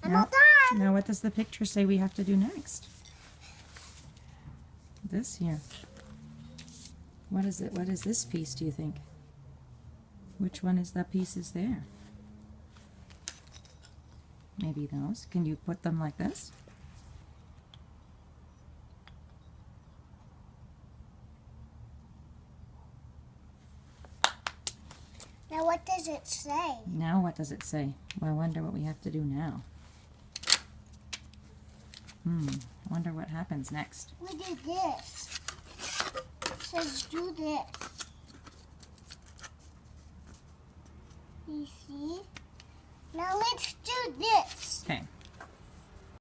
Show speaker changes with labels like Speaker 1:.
Speaker 1: I'm all done.
Speaker 2: Now what does the picture say we have to do next? This here. What is it? What is this piece, do you think? Which one is the pieces there? Maybe those. Can you put them like this?
Speaker 1: Now what does it say?
Speaker 2: Now what does it say? Well, I wonder what we have to do now. I wonder what happens next.
Speaker 1: We do this. It says do this. You see? Now let's do this.